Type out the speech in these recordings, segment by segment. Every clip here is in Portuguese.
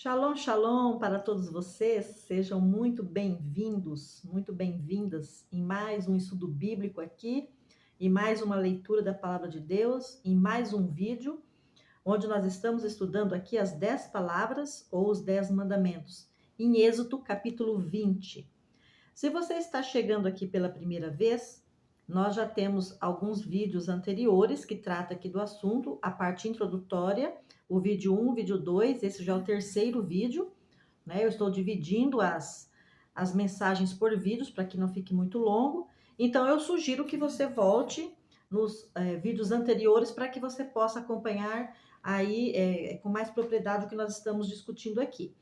Shalom, shalom para todos vocês. Sejam muito bem-vindos, muito bem-vindas em mais um estudo bíblico aqui, e mais uma leitura da palavra de Deus, em mais um vídeo, onde nós estamos estudando aqui as 10 palavras ou os 10 mandamentos, em Êxodo capítulo 20. Se você está chegando aqui pela primeira vez, nós já temos alguns vídeos anteriores que tratam aqui do assunto, a parte introdutória, o vídeo 1, o vídeo 2, esse já é o terceiro vídeo, né? Eu estou dividindo as mensagens por vídeos para que não fique muito longo. Então, eu sugiro que você volte nos vídeos anteriores para que você possa acompanhar aí com mais propriedade o que nós estamos discutindo aqui.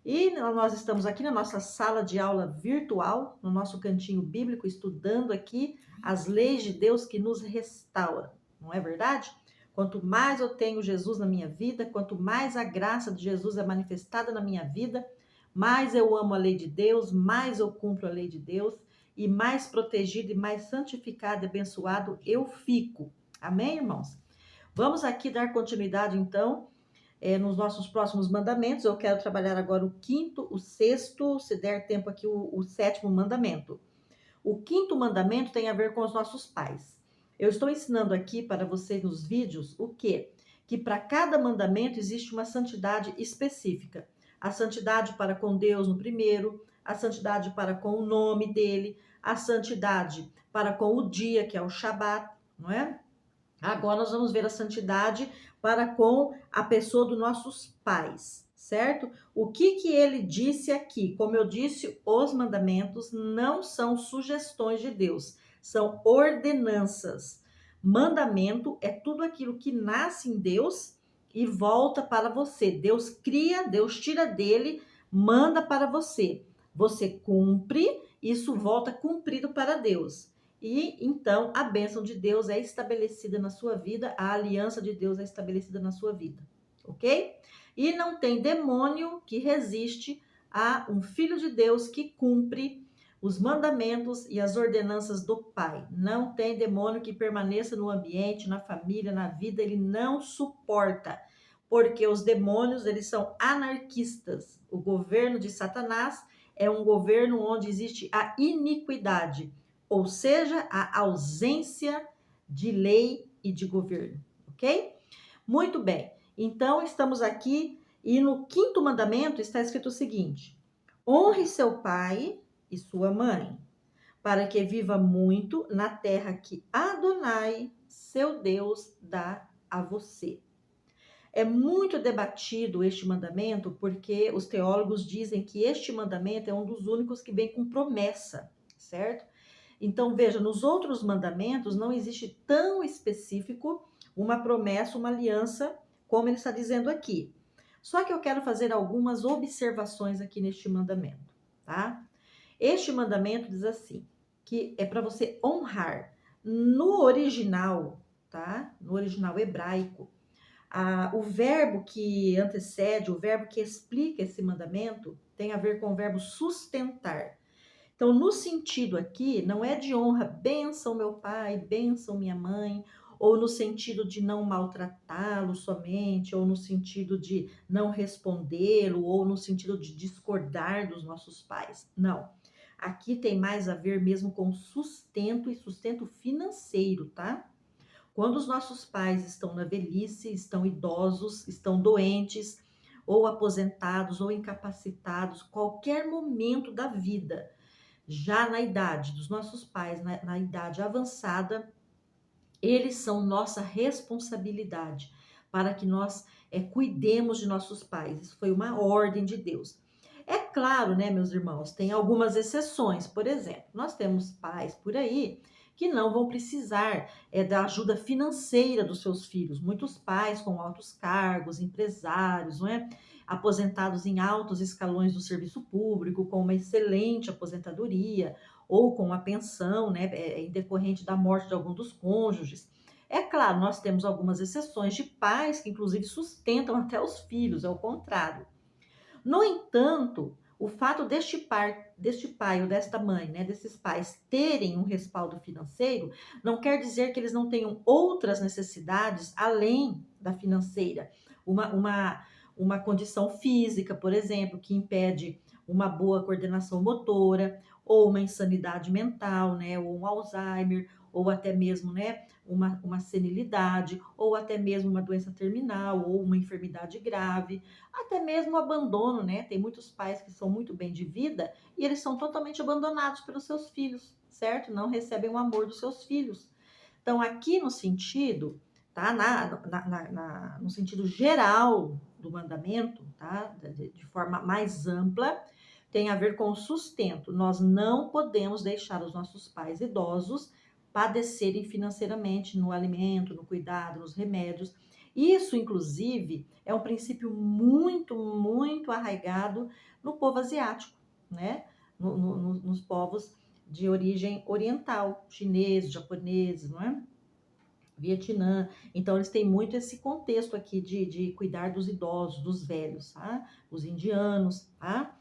E nós estamos aqui na nossa sala de aula virtual, no nosso cantinho bíblico, estudando aqui as leis de Deus que nos restauram, não é verdade? Quanto mais eu tenho Jesus na minha vida, quanto mais a graça de Jesus é manifestada na minha vida, mais eu amo a lei de Deus, mais eu cumpro a lei de Deus, e mais protegido e mais santificado e abençoado eu fico. Amém, irmãos? Vamos aqui dar continuidade, então, nos nossos próximos mandamentos. Eu quero trabalhar agora o quinto, o sexto, se der tempo aqui, o sétimo mandamento. O quinto mandamento tem a ver com os nossos pais. Eu estou ensinando aqui para vocês nos vídeos o quê? Que para cada mandamento existe uma santidade específica. A santidade para com Deus no primeiro, a santidade para com o nome dele, a santidade para com o dia, que é o Shabat, não é? Agora nós vamos ver a santidade para com a pessoa dos nossos pais, certo? O que ele disse aqui? Como eu disse, os mandamentos não são sugestões de Deus, são ordenanças. Mandamento é tudo aquilo que nasce em Deus e volta para você. Deus cria, Deus tira dele, manda para você. Você cumpre, isso volta cumprido para Deus. E então a bênção de Deus é estabelecida na sua vida, a aliança de Deus é estabelecida na sua vida, ok? E não tem demônio que resiste a um filho de Deus que cumpre os mandamentos e as ordenanças do Pai. Não tem demônio que permaneça no ambiente, na família, na vida, ele não suporta. Porque os demônios, eles são anarquistas. O governo de Satanás é um governo onde existe a iniquidade, ou seja, a ausência de lei e de governo, ok? Muito bem, então estamos aqui e no quinto mandamento está escrito o seguinte: honre seu pai e sua mãe, para que viva muito na terra que Adonai, seu Deus, dá a você. É muito debatido este mandamento porque os teólogos dizem que este mandamento é um dos únicos que vem com promessa, certo? Então, veja, nos outros mandamentos não existe tão específico uma promessa, uma aliança, como ele está dizendo aqui. Só que eu quero fazer algumas observações aqui neste mandamento, tá? Este mandamento diz assim, que é para você honrar. No original, tá? No original hebraico, o verbo que antecede, o verbo que explica esse mandamento, tem a ver com o verbo sustentar. Então, no sentido aqui, não é de honra, bênção meu pai, bênção minha mãe, ou no sentido de não maltratá-lo somente, ou no sentido de não respondê-lo, ou no sentido de discordar dos nossos pais. Não. Aqui tem mais a ver mesmo com sustento e sustento financeiro, tá? Quando os nossos pais estão na velhice, estão idosos, estão doentes, ou aposentados, ou incapacitados, qualquer momento da vida, já na idade dos nossos pais, na idade avançada, eles são nossa responsabilidade para que nós cuidemos de nossos pais. Isso foi uma ordem de Deus. É claro, né, meus irmãos, tem algumas exceções. Por exemplo, nós temos pais por aí que não vão precisar da ajuda financeira dos seus filhos. Muitos pais com altos cargos, empresários, não é? Aposentados em altos escalões do serviço público, com uma excelente aposentadoria, ou com a pensão, né, em decorrente da morte de algum dos cônjuges. É claro, nós temos algumas exceções de pais que, inclusive, sustentam até os filhos, é o contrário. No entanto, o fato deste pai ou desta mãe, né, desses pais terem um respaldo financeiro, não quer dizer que eles não tenham outras necessidades além da financeira. uma condição física, por exemplo, que impede uma boa coordenação motora, ou uma insanidade mental, né, ou um Alzheimer, ou até mesmo, né, uma senilidade, ou até mesmo uma doença terminal, ou uma enfermidade grave, até mesmo o abandono, né? Tem muitos pais que são muito bem de vida e eles são totalmente abandonados pelos seus filhos, certo? Não recebem o amor dos seus filhos. Então, aqui no sentido, tá? No sentido geral do mandamento, tá? De forma mais ampla, tem a ver com o sustento. Nós não podemos deixar os nossos pais idosos padecerem financeiramente no alimento, no cuidado, nos remédios. Isso, inclusive, é um princípio muito, muito arraigado no povo asiático, né? Nos povos de origem oriental, chineses, japoneses, não é? Vietnã. Então, eles têm muito esse contexto aqui de cuidar dos idosos, dos velhos, tá? Os indianos, tá?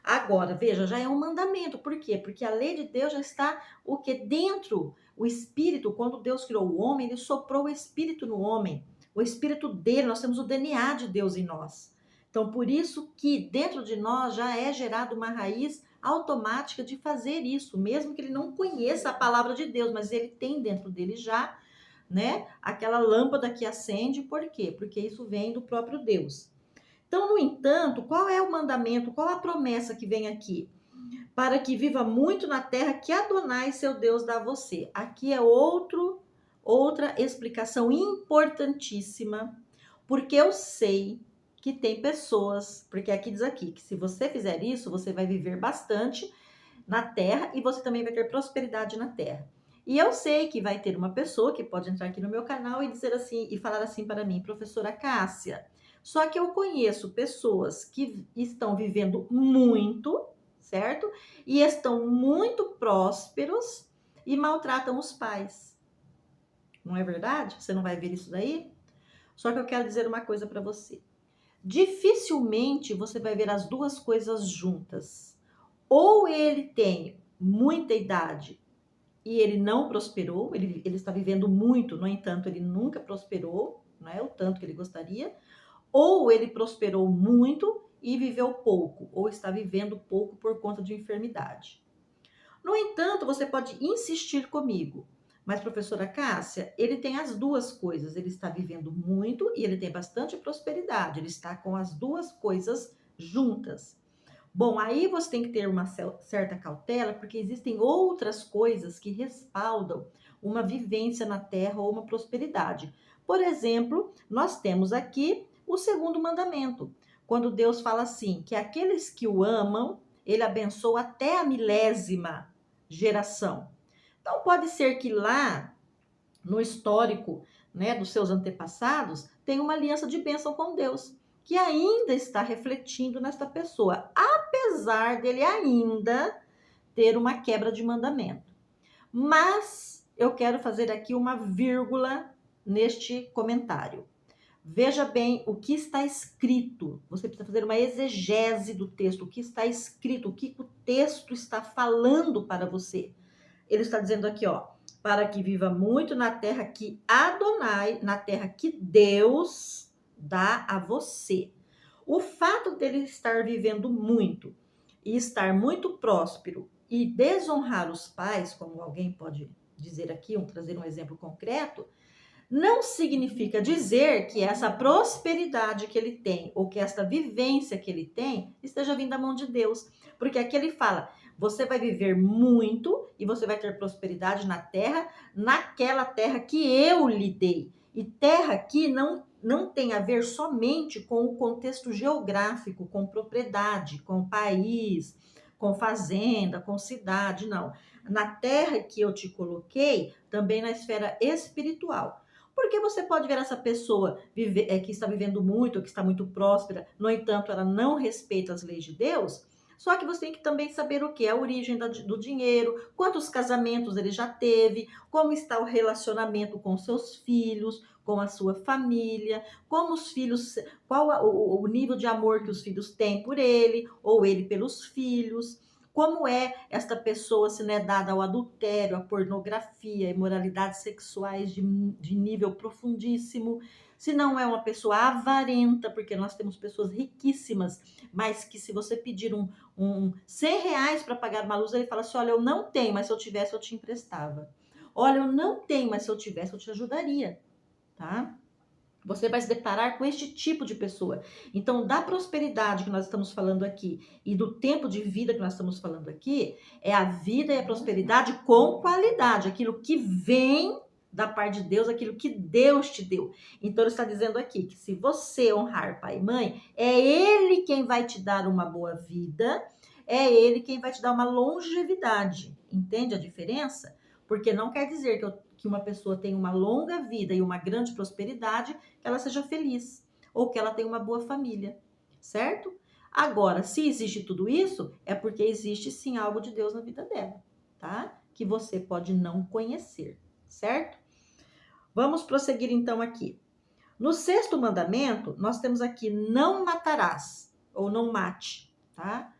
Agora, veja, já é um mandamento. Por quê? Porque a lei de Deus já está o que dentro, o espírito, quando Deus criou o homem, ele soprou o espírito no homem. O espírito dele, nós temos o DNA de Deus em nós. Então, por isso que dentro de nós já é gerada uma raiz automática de fazer isso, mesmo que ele não conheça a palavra de Deus, mas ele tem dentro dele já, né, aquela lâmpada que acende. Por quê? Porque isso vem do próprio Deus. Então, no entanto, qual é o mandamento, qual a promessa que vem aqui? Para que viva muito na terra que Adonai, seu Deus, dá a você. Aqui é outra explicação importantíssima, porque eu sei que tem pessoas, porque aqui diz aqui, que se você fizer isso, você vai viver bastante na terra e você também vai ter prosperidade na terra. E eu sei que vai ter uma pessoa que pode entrar aqui no meu canal e dizer assim, e falar assim para mim, professora Cássia, só que eu conheço pessoas que estão vivendo muito, certo? E estão muito prósperos e maltratam os pais. Não é verdade? Você não vai ver isso daí? Só que eu quero dizer uma coisa para você. Dificilmente você vai ver as duas coisas juntas. Ou ele tem muita idade e ele não prosperou, ele está vivendo muito, no entanto, ele nunca prosperou, não é o tanto que ele gostaria, ou ele prosperou muito e viveu pouco, ou está vivendo pouco por conta de enfermidade. No entanto, você pode insistir comigo, mas professora Cássia, ele tem as duas coisas, ele está vivendo muito e ele tem bastante prosperidade, ele está com as duas coisas juntas. Bom, aí você tem que ter uma certa cautela, porque existem outras coisas que respaldam uma vivência na terra ou uma prosperidade. Por exemplo, nós temos aqui o segundo mandamento, quando Deus fala assim, que aqueles que o amam, ele abençoa até a milésima geração. Então, pode ser que lá, no histórico, né, dos seus antepassados, tem uma aliança de bênção com Deus, que ainda está refletindo nesta pessoa, apesar dele ainda ter uma quebra de mandamento. Mas eu quero fazer aqui uma vírgula neste comentário. Veja bem o que está escrito. Você precisa fazer uma exegese do texto, o que está escrito, o que o texto está falando para você. Ele está dizendo aqui, ó, para que viva muito na terra que Adonai, na terra que Deus dá a você. O fato dele estar vivendo muito e estar muito próspero e desonrar os pais, como alguém pode dizer aqui, trazer um exemplo concreto, não significa dizer que essa prosperidade que ele tem, ou que esta vivência que ele tem, esteja vindo da mão de Deus. Porque aqui ele fala, você vai viver muito e você vai ter prosperidade na terra, naquela terra que eu lhe dei. E terra aqui não tem a ver somente com o contexto geográfico, com propriedade, com país, com fazenda, com cidade, não. Na terra que eu te coloquei, também na esfera espiritual. Porque você pode ver essa pessoa que está vivendo muito, que está muito próspera, no entanto, ela não respeita as leis de Deus. Só que você tem que também saber o que é a origem do dinheiro, quantos casamentos ele já teve, como está o relacionamento com seus filhos, com a sua família, como os filhos, qual o nível de amor que os filhos têm por ele, ou ele pelos filhos. Como é esta pessoa se não é dada ao adultério, à pornografia, imoralidades sexuais de nível profundíssimo. se não é uma pessoa avarenta, porque nós temos pessoas riquíssimas, mas que se você pedir um R$ 100 para pagar uma luz, ele fala assim, olha, eu não tenho, mas se eu tivesse, eu te emprestava. Olha, eu não tenho, mas se eu tivesse, eu te ajudaria, tá? Você vai se deparar com este tipo de pessoa. Então, da prosperidade que nós estamos falando aqui e do tempo de vida que nós estamos falando aqui, é a vida e a prosperidade com qualidade, aquilo que vem da parte de Deus, aquilo que Deus te deu. Então, ele está dizendo aqui que se você honrar pai e mãe, é Ele quem vai te dar uma boa vida, é Ele quem vai te dar uma longevidade. Entende a diferença? Porque não quer dizer que uma pessoa tenha uma longa vida e uma grande prosperidade, que ela seja feliz ou que ela tenha uma boa família, certo? Agora, se existe tudo isso, é porque existe sim algo de Deus na vida dela, tá? Que você pode não conhecer, certo? Vamos prosseguir então aqui. No sexto mandamento, nós temos aqui não matarás ou não mate, tá?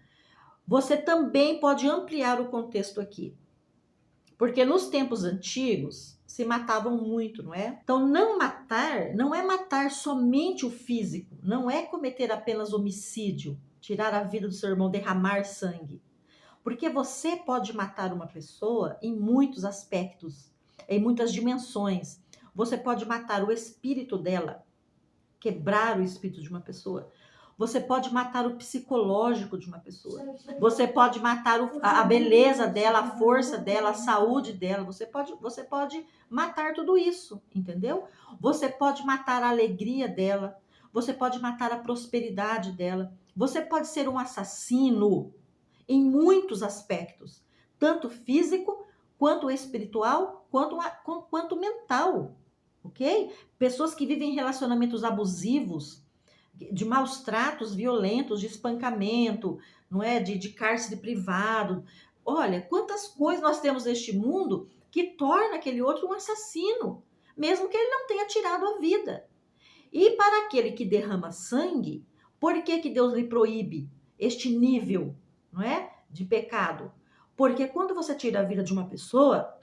Você também pode ampliar o contexto aqui. Porque nos tempos antigos se matavam muito, não é? Então, não matar não é matar somente o físico, não é cometer apenas homicídio, tirar a vida do seu irmão, derramar sangue. Porque você pode matar uma pessoa em muitos aspectos, em muitas dimensões. Você pode matar o espírito dela, quebrar o espírito de uma pessoa. Você pode matar o psicológico de uma pessoa. Você pode matar a beleza dela, a força dela, a saúde dela. Você pode matar tudo isso, entendeu? Você pode matar a alegria dela. Você pode matar a prosperidade dela. Você pode ser um assassino em muitos aspectos, tanto físico, quanto espiritual, quanto mental, ok? Pessoas que vivem relacionamentos abusivos, de maus tratos violentos, de espancamento, não é? De cárcere privado. Olha, quantas coisas nós temos neste mundo que torna aquele outro um assassino, mesmo que ele não tenha tirado a vida. E para aquele que derrama sangue, por que que Deus lhe proíbe este nível, não é? De pecado? Porque quando você tira a vida de uma pessoa,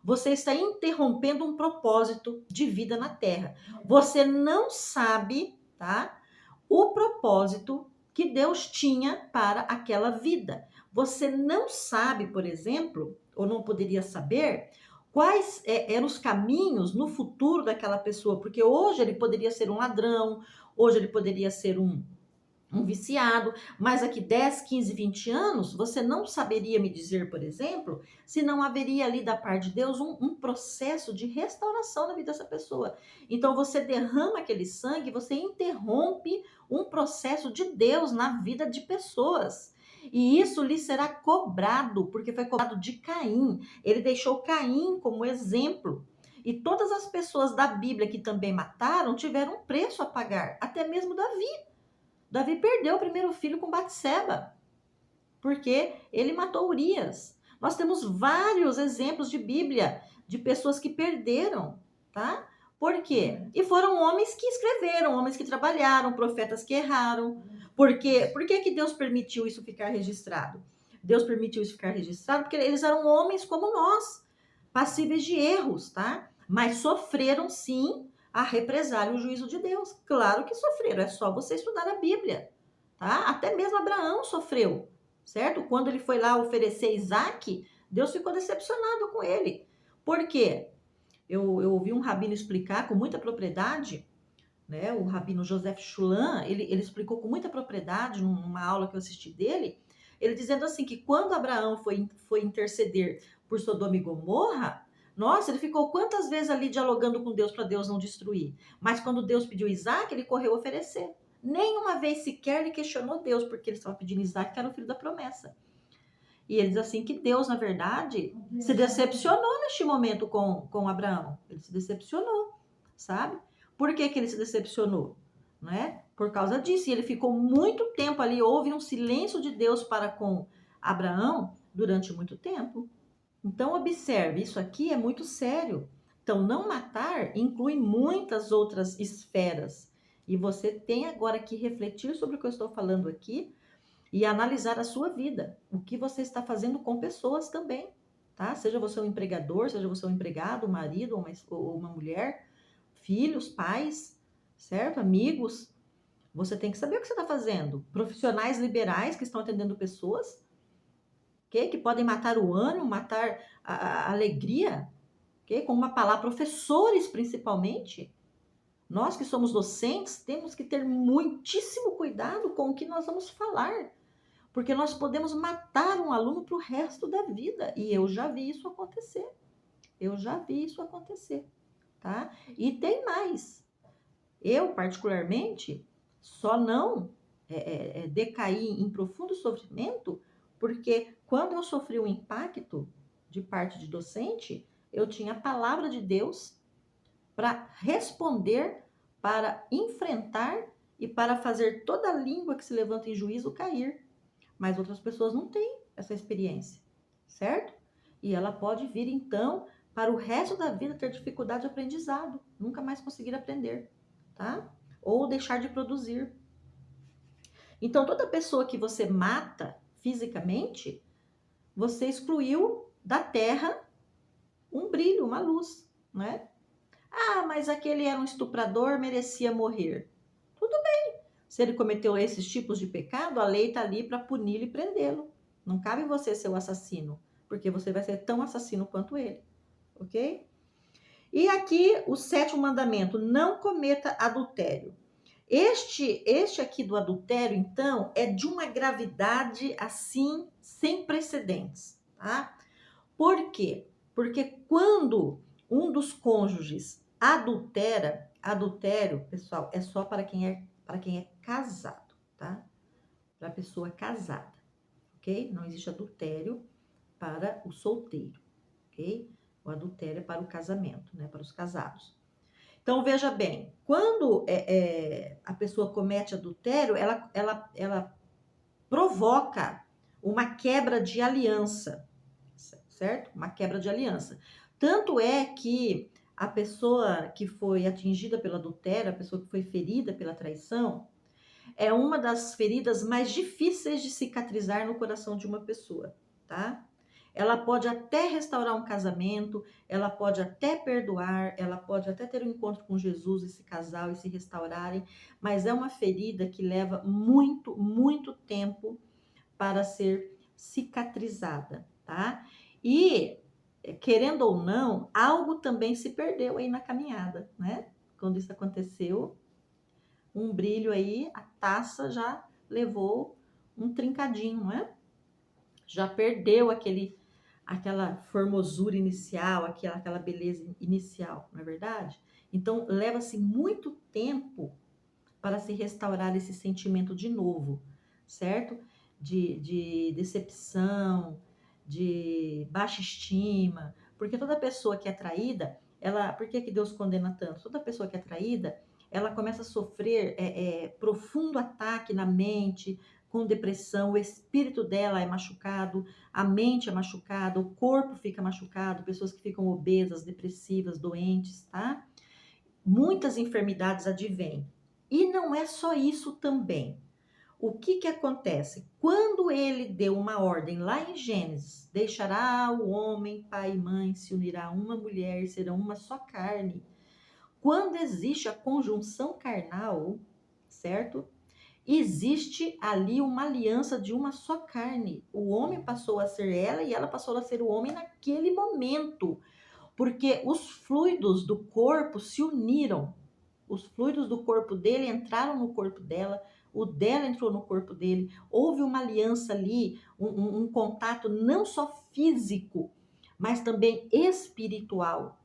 você está interrompendo um propósito de vida na terra. Você não sabe, tá? O propósito que Deus tinha para aquela vida. Você não sabe, por exemplo, ou não poderia saber, quais eram os caminhos no futuro daquela pessoa, porque hoje ele poderia ser um ladrão, hoje ele poderia ser um viciado, mas daqui 10, 15, 20 anos, você não saberia me dizer, por exemplo, se não haveria ali da parte de Deus um processo de restauração na vida dessa pessoa. Então você derrama aquele sangue, você interrompe um processo de Deus na vida de pessoas. E isso lhe será cobrado, porque foi cobrado de Caim. Ele deixou Caim como exemplo. E todas as pessoas da Bíblia que também mataram tiveram um preço a pagar, até mesmo Davi. Davi perdeu o primeiro filho com Batseba, porque ele matou Urias. Nós temos vários exemplos de Bíblia de pessoas que perderam, tá? Por quê? E foram homens que escreveram, homens que trabalharam, profetas que erraram. Por quê? Por que que Deus permitiu isso ficar registrado? Deus permitiu isso ficar registrado porque eles eram homens como nós, passíveis de erros, tá? Mas sofreram sim a represália e o juízo de Deus. Claro que sofreram, é só você estudar a Bíblia, tá? Até mesmo Abraão sofreu, certo? Quando ele foi lá oferecer Isaac, Deus ficou decepcionado com ele. Por quê? Eu ouvi um rabino explicar com muita propriedade, né? O rabino Joseph Shulam, ele explicou com muita propriedade numa aula que eu assisti dele, ele dizendo assim que quando Abraão foi interceder por Sodoma e Gomorra, nossa, ele ficou quantas vezes ali dialogando com Deus para Deus não destruir. Mas quando Deus pediu Isaac, ele correu oferecer. Nenhuma vez sequer ele questionou Deus, porque ele estava pedindo Isaac, que era o filho da promessa. E ele diz assim que Deus, na verdade, se decepcionou neste momento com Abraão. Ele se decepcionou, sabe? Por que que ele se decepcionou? Não é? Por causa disso. E ele ficou muito tempo ali, houve um silêncio de Deus para com Abraão durante muito tempo. Então, observe, isso aqui é muito sério. Então, não matar inclui muitas outras esferas. E você tem agora que refletir sobre o que eu estou falando aqui e analisar a sua vida. O que você está fazendo com pessoas também, tá? Seja você um empregador, seja você um empregado, um marido ou uma mulher, filhos, pais. certo? Amigos, você tem que saber o que você está fazendo. Profissionais liberais que estão atendendo pessoas, que podem matar o ânimo, matar a alegria, com uma palavra, professores principalmente. Nós que somos docentes temos que ter muitíssimo cuidado com o que nós vamos falar, porque nós podemos matar um aluno para o resto da vida. E eu já vi isso acontecer. Eu já vi isso acontecer, tá? E tem mais. Eu, particularmente, só não decaí em profundo sofrimento porque quando eu sofri um impacto de parte de docente, eu tinha a palavra de Deus para responder, para enfrentar e para fazer toda a língua que se levanta em juízo cair. Mas outras pessoas não têm essa experiência, certo? E ela pode vir, então, para o resto da vida ter dificuldade de aprendizado, nunca mais conseguir aprender, tá? Ou deixar de produzir. Então, toda pessoa que você mata fisicamente, você excluiu da terra um brilho, uma luz, né? Ah, mas aquele era um estuprador, merecia morrer. Tudo bem. Se ele cometeu esses tipos de pecado, a lei está ali para puni-lo e prendê-lo. Não cabe você ser o assassino, porque você vai ser tão assassino quanto ele, ok? E aqui o 7º mandamento, não cometa adultério. Este aqui do adultério, então, é de uma gravidade assim, sem precedentes, tá? Por quê? Porque quando um dos cônjuges adultera, adultério, pessoal, é só para quem é casado, tá? Para a pessoa casada, ok? Não existe adultério para o solteiro, ok? O adultério é para o casamento, né? Para os casados. Então, veja bem, quando a pessoa comete adultério, ela provoca uma quebra de aliança, certo? Uma quebra de aliança. Tanto é que a pessoa que foi atingida pelo adultério, a pessoa que foi ferida pela traição, é uma das feridas mais difíceis de cicatrizar no coração de uma pessoa, tá? Ela pode até restaurar um casamento, ela pode até perdoar, ela pode até ter um encontro com Jesus, esse casal, e se restaurarem, mas é uma ferida que leva muito, muito tempo para ser cicatrizada, tá? E, querendo ou não, algo também se perdeu aí na caminhada, né? Quando isso aconteceu, um brilho aí, a taça já levou um trincadinho, né? Já perdeu aquela formosura inicial, aquela beleza inicial, não é verdade? Então, leva-se muito tempo para se restaurar esse sentimento de novo, certo? De decepção, de baixa estima, porque toda pessoa que é traída, por que Deus condena tanto? Toda pessoa que é traída, ela começa a sofrer profundo ataque na mente, com depressão, o espírito dela é machucado, a mente é machucada, o corpo fica machucado, pessoas que ficam obesas, depressivas, doentes, tá? Muitas enfermidades advêm. E não é só isso também. O que acontece? Quando ele deu uma ordem lá em Gênesis, deixará o homem, pai e mãe, se unirá a uma mulher e serão uma só carne. Quando existe a conjunção carnal, certo? Existe ali uma aliança de uma só carne. O homem passou a ser ela e ela passou a ser o homem naquele momento, porque os fluidos do corpo se uniram. Os fluidos do corpo dele entraram no corpo dela, o dela entrou no corpo dele. Houve uma aliança ali, um contato não só físico, mas também espiritual.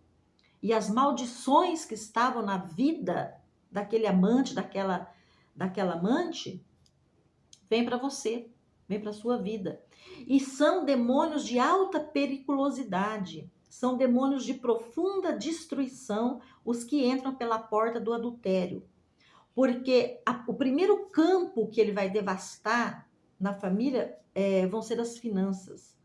E as maldições que estavam na vida daquele amante, daquela amante, vem para você, vem para sua vida. E são demônios de alta periculosidade, são demônios de profunda destruição, os que entram pela porta do adultério. Porque o primeiro campo que ele vai devastar na família vão ser as finanças.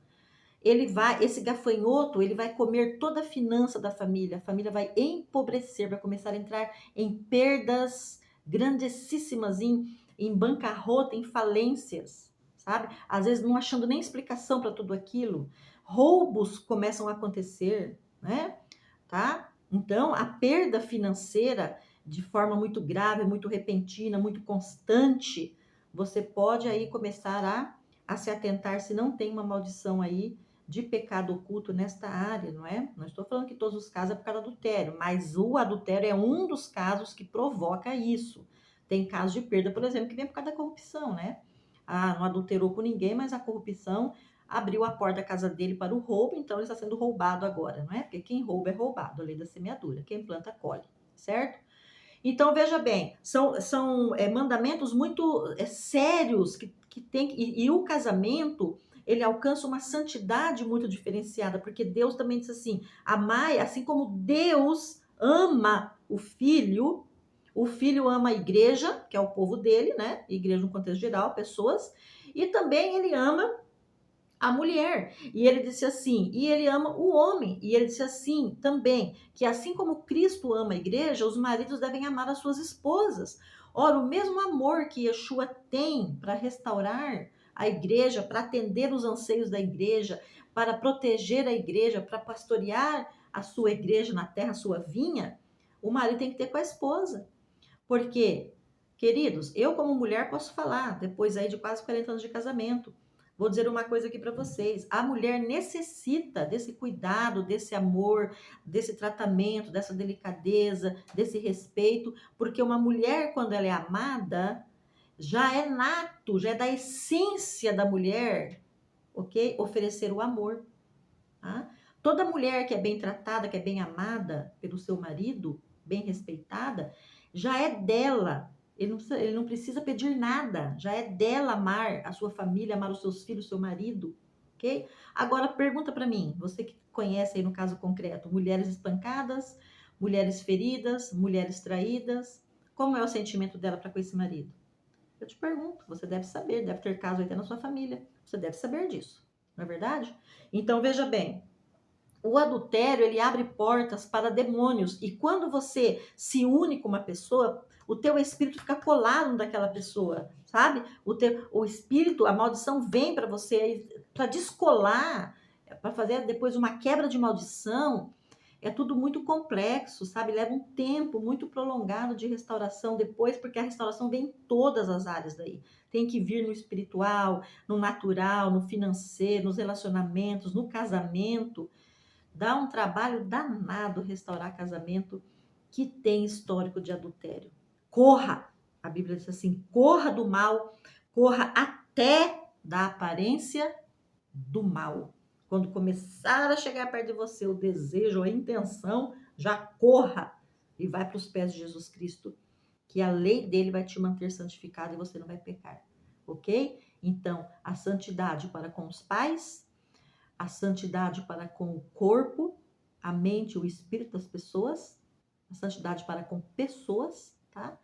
Esse gafanhoto, ele vai comer toda a finança da família. A família vai empobrecer, vai começar a entrar em perdas grandíssimas, em bancarrota, em falências, sabe? Às vezes não achando nem explicação para tudo aquilo. Roubos começam a acontecer, né? Tá? Então, a perda financeira de forma muito grave, muito repentina, muito constante, você pode aí começar a se atentar se não tem uma maldição aí de pecado oculto nesta área, não é? Não estou falando que todos os casos é por causa do adultério, mas o adultério é um dos casos que provoca isso. Tem casos de perda, por exemplo, que vem por causa da corrupção, né? Ah, não adulterou com ninguém, mas a corrupção abriu a porta da casa dele para o roubo, então ele está sendo roubado agora, não é? Porque quem rouba é roubado, a lei da semeadura. Quem planta, colhe, certo? Então, veja bem, são mandamentos muito sérios que tem, e o casamento, ele alcança uma santidade muito diferenciada, porque Deus também diz assim, amai, assim como Deus ama o filho ama a igreja, que é o povo dele, né? Igreja no contexto geral, pessoas, e também ele ama a mulher. E ele disse assim, e ele ama o homem. E ele disse assim também, que assim como Cristo ama a igreja, os maridos devem amar as suas esposas. Ora, o mesmo amor que Yeshua tem para restaurar a igreja, para atender os anseios da igreja, para proteger a igreja, para pastorear a sua igreja na terra, a sua vinha, o marido tem que ter com a esposa. Porque, queridos, eu como mulher posso falar, depois aí de quase 40 anos de casamento, vou dizer uma coisa aqui para vocês. A mulher necessita desse cuidado, desse amor, desse tratamento, dessa delicadeza, desse respeito, porque uma mulher, quando ela é amada, já é nato, já é da essência da mulher, ok? Oferecer o amor. Tá? Toda mulher que é bem tratada, que é bem amada pelo seu marido, bem respeitada, já é dela. Ele não precisa pedir nada, já é dela amar a sua família, amar os seus filhos, seu marido, ok? Agora pergunta para mim, você que conhece aí no caso concreto, mulheres espancadas, mulheres feridas, mulheres traídas, como é o sentimento dela para com esse marido? Eu te pergunto, você deve saber, deve ter caso até na sua família, você deve saber disso, não é verdade? Então veja bem, o adultério, ele abre portas para demônios. E quando você se une com uma pessoa, o teu espírito fica colado daquela pessoa, sabe? O espírito, a maldição vem para você para descolar, para fazer depois uma quebra de maldição. É tudo muito complexo, sabe? Leva um tempo muito prolongado de restauração depois, porque a restauração vem em todas as áreas daí. Tem que vir no espiritual, no natural, no financeiro, nos relacionamentos, no casamento. Dá um trabalho danado restaurar casamento que tem histórico de adultério. Corra! A Bíblia diz assim: corra do mal, corra até da aparência do mal. Quando começar a chegar perto de você o desejo, a intenção, já corra e vai para os pés de Jesus Cristo, que a lei dele vai te manter santificado e você não vai pecar. Ok? Então, a santidade para com os pais, a santidade para com o corpo, a mente, o espírito das pessoas, a santidade para com pessoas, tá?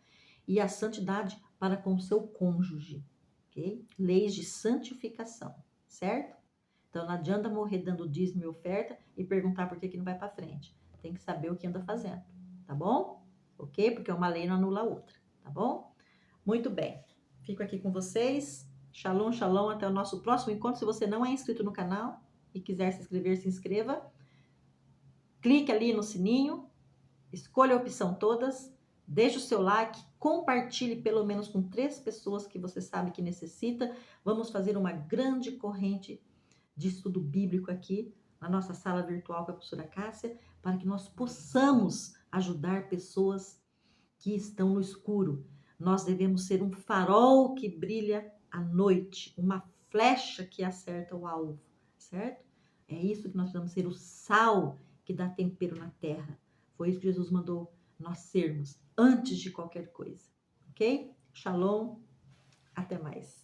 E a santidade para com o seu cônjuge, ok? Leis de santificação, certo? Então não adianta morrer dando dízimo e oferta e perguntar por que não vai para frente. Tem que saber o que anda fazendo, tá bom? Ok? Porque uma lei não anula a outra, tá bom? Muito bem. Fico aqui com vocês. Shalom, shalom. Até o nosso próximo encontro. Se você não é inscrito no canal e quiser se inscrever, se inscreva. Clique ali no sininho, escolha a opção todas, deixe o seu like, compartilhe pelo menos com 3 pessoas que você sabe que necessita. Vamos fazer uma grande corrente de estudo bíblico aqui na nossa sala virtual com a professora Cássia, para que nós possamos ajudar pessoas que estão no escuro. Nós devemos ser um farol que brilha à noite, uma flecha que acerta o alvo, certo? É isso que nós precisamos ser, o sal que dá tempero na terra. Foi isso que Jesus mandou nós sermos antes de qualquer coisa, ok? Shalom, até mais.